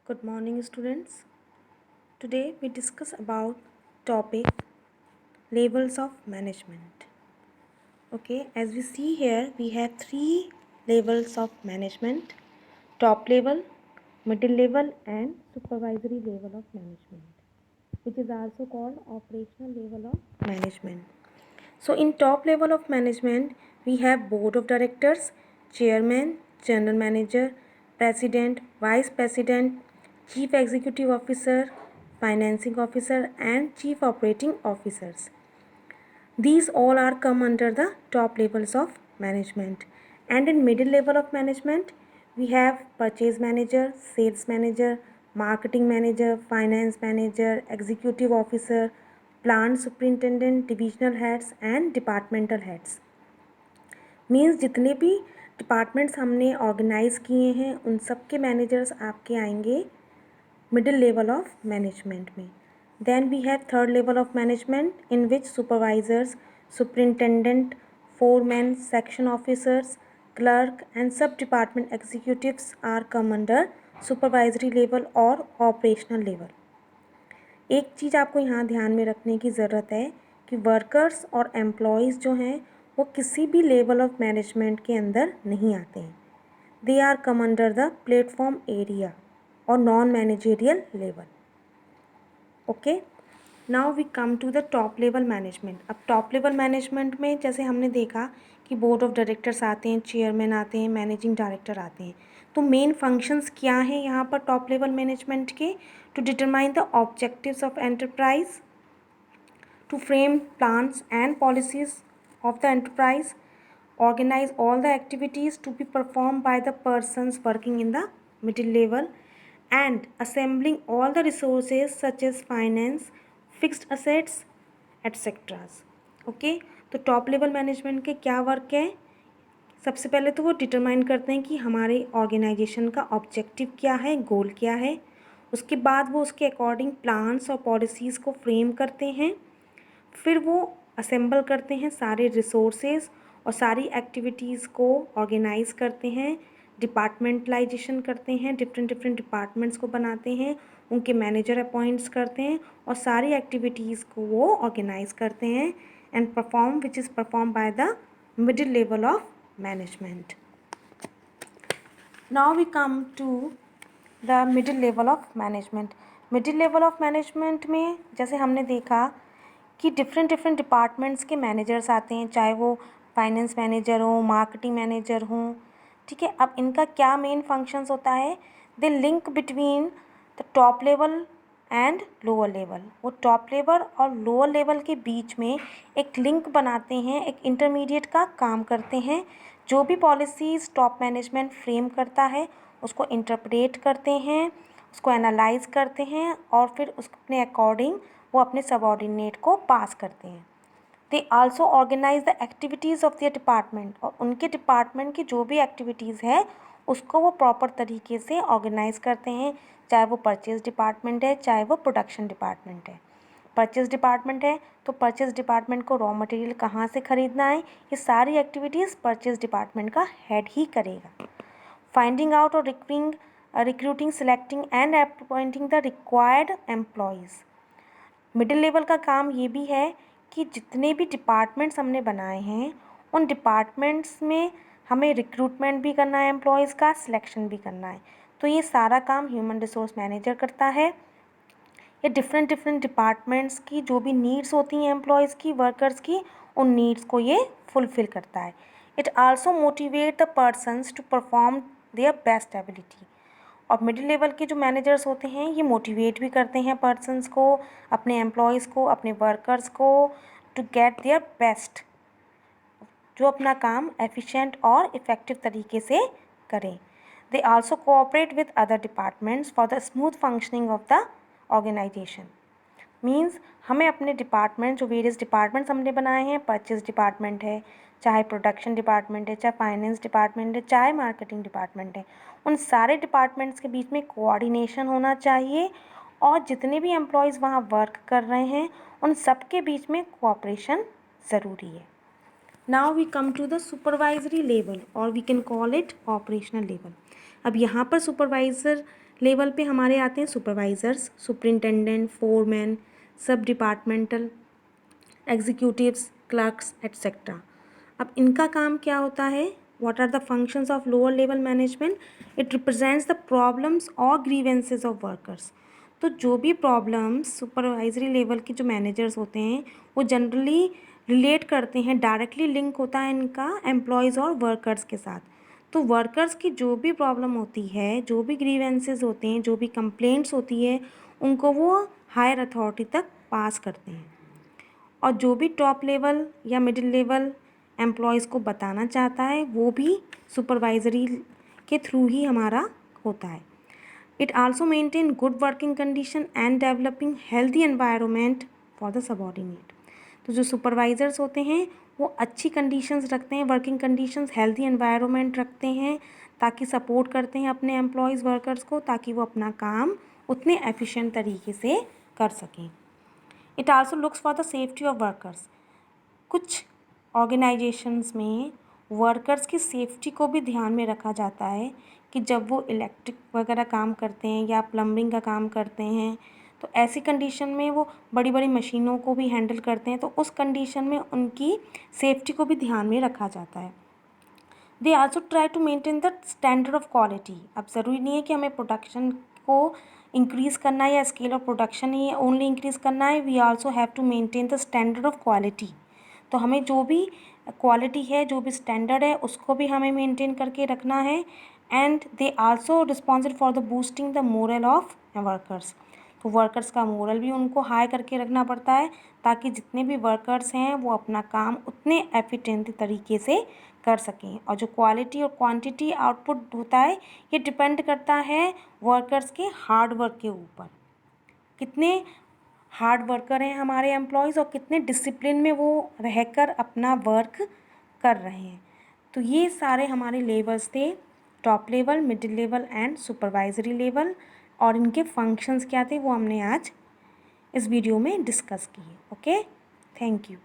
Good morning, students. Today we discuss about topic levels of management. Okay, as we see here, we have three levels of management: top level, middle level, and supervisory level of management, which is also called operational level of management. So, in top level of management, we have board of directors, chairman, general manager, president, vice president, chief executive officer, financing officer, and chief operating officers. These all are come under the top levels of management. And in middle level of management, we have purchase manager, sales manager, marketing manager, finance manager, executive officer, plant superintendent, divisional heads and departmental heads. Means जितने भी departments हमने organise किए हैं उन सब के managers आपके आएंगे मिडिल लेवल ऑफ मैनेजमेंट में. Then we have third level of management in which supervisors, superintendent, foremen, section officers, clerk and sub-department executives are come under supervisory level और operational level. एक चीज़ आपको यहाँ ध्यान में रखने की ज़रूरत है कि वर्कर्स और एम्प्लॉयज़ जो हैं वो किसी भी लेवल ऑफ मैनेजमेंट के अंदर नहीं आते हैं. They are come under the platform area और non managerial level. Okay, now we come to the top level management. अब टॉप लेवल मैनेजमेंट में जैसे हमने देखा कि बोर्ड ऑफ डायरेक्टर्स आते हैं, चेयरमैन आते हैं, मैनेजिंग डायरेक्टर आते हैं. तो मेन फंक्शंस क्या हैं यहाँ पर टॉप लेवल मैनेजमेंट के? To determine the objectives of enterprise, to frame plans and policies of the enterprise, organize all the activities to be performed by the persons working in the middle level, and assembling all the resources such as finance, fixed assets, etc. Okay, तो top level management के क्या work है? सबसे पहले तो वो determine करते हैं कि हमारे ऑर्गेनाइजेशन का ऑब्जेक्टिव क्या है, गोल क्या है. उसके बाद वो उसके अकॉर्डिंग प्लान्स और पॉलिसीज़ को फ्रेम करते हैं. फिर वो असेंबल करते हैं सारे रिसोर्सेज और सारी एक्टिविटीज़ को ऑर्गेनाइज करते हैं, डिपार्टमेंटलाइजेशन करते हैं, डिफरेंट डिफरेंट डिपार्टमेंट्स को बनाते हैं, उनके मैनेजर अपॉइंट्स करते हैं और सारी एक्टिविटीज़ को वो ऑर्गेनाइज करते हैं and perform which is perform by the middle level of management. Now we come to the middle level of management. Middle level of management में जैसे हमने देखा कि डिफरेंट डिफरेंट डिपार्टमेंट्स के मैनेजर्स आते हैं, चाहे वो फाइनेंस मैनेजर हो, मार्केटिंग मैनेजर हों. ठीक है, अब इनका क्या मेन फंक्शंस होता है? They link between the top level and lower level. वो टॉप लेवल और लोअर लेवल के बीच में एक लिंक बनाते हैं, एक इंटरमीडिएट का काम करते हैं. जो भी पॉलिसीज़ टॉप मैनेजमेंट फ्रेम करता है उसको इंटरप्रेट करते हैं, उसको एनालाइज करते हैं और फिर उसके अकॉर्डिंग वो अपने सबऑर्डिनेट को पास करते हैं. They also organise the activities of their department. और उनके डिपार्टमेंट की जो भी एक्टिविटीज़ है उसको वो प्रॉपर तरीके से ऑर्गेनाइज करते हैं, चाहे वो परचेज डिपार्टमेंट है, चाहे वो प्रोडक्शन डिपार्टमेंट है. परचेज डिपार्टमेंट है तो परचेज डिपार्टमेंट को रॉ मटेरियल कहाँ से ख़रीदना है, ये सारी एक्टिविटीज़ परचेज डिपार्टमेंट का हेड ही करेगा. फाइंडिंग आउट और recruiting, selecting and appointing the required employees. Middle level का काम ये भी है कि जितने भी डिपार्टमेंट्स हमने बनाए हैं उन डिपार्टमेंट्स में हमें रिक्रूटमेंट भी करना है, एम्प्लॉयज़ का सिलेक्शन भी करना है. तो ये सारा काम ह्यूमन रिसोर्स मैनेजर करता है. ये डिफरेंट डिफरेंट डिपार्टमेंट्स की जो भी नीड्स होती हैं एम्प्लॉयज़ की, वर्कर्स की, उन नीड्स को ये फुलफ़िल करता है. It also motivate the persons to perform their best ability. और मिडिल लेवल के जो मैनेजर्स होते हैं ये मोटिवेट भी करते हैं पर्सन्स को, अपने एम्प्लॉयज़ को, अपने वर्कर्स को टू गेट देयर बेस्ट, जो अपना काम एफिशिएंट और इफ़ेक्टिव तरीके से करें. They also cooperate with other departments for the smooth functioning of the organisation. Means हमें अपने डिपार्टमेंट, जो वेरियस डिपार्टमेंट्स हमने बनाए हैं, परचेज डिपार्टमेंट है, चाहे प्रोडक्शन डिपार्टमेंट है, चाहे फाइनेंस डिपार्टमेंट है, चाहे मार्केटिंग डिपार्टमेंट है, उन सारे डिपार्टमेंट्स के बीच में कोऑर्डिनेशन होना चाहिए और जितने भी एम्प्लॉयज़ वहाँ वर्क कर रहे हैं उन सब के बीच में कोऑपरेशन ज़रूरी है. Now we come to the supervisory level or we can call it operational level. अब यहाँ पर सुपरवाइज़र लेवल पे हमारे आते हैं सुपरवाइज़र्स, सुपरिंटेंडेंट, फोरमैन, सब डिपार्टमेंटल एग्जीक्यूटिव्स, क्लर्क्स एट्सेट्रा। अब इनका काम क्या होता है? What are the functions of lower level management? It represents the problems और ग्रीवेंसेस ऑफ वर्कर्स। तो जो भी प्रॉब्लम्स सुपरवाइजरी लेवल के जो मैनेजर्स होते हैं वो जनरली रिलेट करते हैं, डायरेक्टली लिंक होता है इनका एम्प्लॉयज़ और वर्कर्स के साथ। तो वर्कर्स की जो भी प्रॉब्लम होती है, जो भी ग्रीवेंसेस होते हैं, जो भी कंप्लेंट्स होती है, उनको वो हायर अथॉरिटी तक पास करते हैं और जो भी टॉप लेवल या मिडिल लेवल एम्प्लॉयज़ को बताना चाहता है वो भी सुपरवाइजरी के थ्रू ही हमारा होता है। It also maintain good working condition and developing healthy environment for the subordinate. तो जो सुपरवाइज़र्स होते हैं वो अच्छी कंडीशंस रखते हैं, वर्किंग कंडीशंस, हेल्दी एनवायरनमेंट रखते हैं ताकि सपोर्ट करते हैं अपने एम्प्लॉयज़ वर्कर्स को ताकि वो अपना काम उतने एफिशिएंट तरीके से कर सकें। It also looks for the safety of workers. कुछ ऑर्गेनाइजेशंस में वर्कर्स की सेफ्टी को भी ध्यान में रखा जाता है कि जब वो इलेक्ट्रिक वगैरह काम करते हैं या प्लम्बिंग का काम करते हैं तो ऐसी कंडीशन में वो बड़ी बड़ी मशीनों को भी हैंडल करते हैं, तो उस कंडीशन में उनकी सेफ्टी को भी ध्यान में रखा जाता है। They also try to maintain the standard of quality. अब ज़रूरी नहीं है कि हमें प्रोडक्शन को इंक्रीज़ करना है या स्केल ऑफ प्रोडक्शन ही ओनली इंक्रीज़ करना है, we also have to maintain the standard of quality. तो हमें जो भी क्वालिटी है, जो भी स्टैंडर्ड है, उसको भी हमें मेंटेन करके रखना है। And they also responsible for the boosting the moral of workers. तो वर्कर्स का मोरल भी उनको हाई करके रखना पड़ता है ताकि जितने भी वर्कर्स हैं वो अपना काम उतने एफिशिएंट तरीके से कर सकें। और जो क्वालिटी और क्वांटिटी आउटपुट होता है ये डिपेंड करता है वर्कर्स के हार्ड वर्क के ऊपर। कितने हार्ड वर्कर हैं हमारे एम्प्लॉयज़ और कितने डिसिप्लिन में वो रहकर अपना वर्क कर रहे हैं। तो ये सारे हमारे लेवल्स थे, top level, middle level and supervisory level, और इनके फंक्शंस क्या थे वो हमने आज इस वीडियो में डिस्कस किए। Okay, thank you.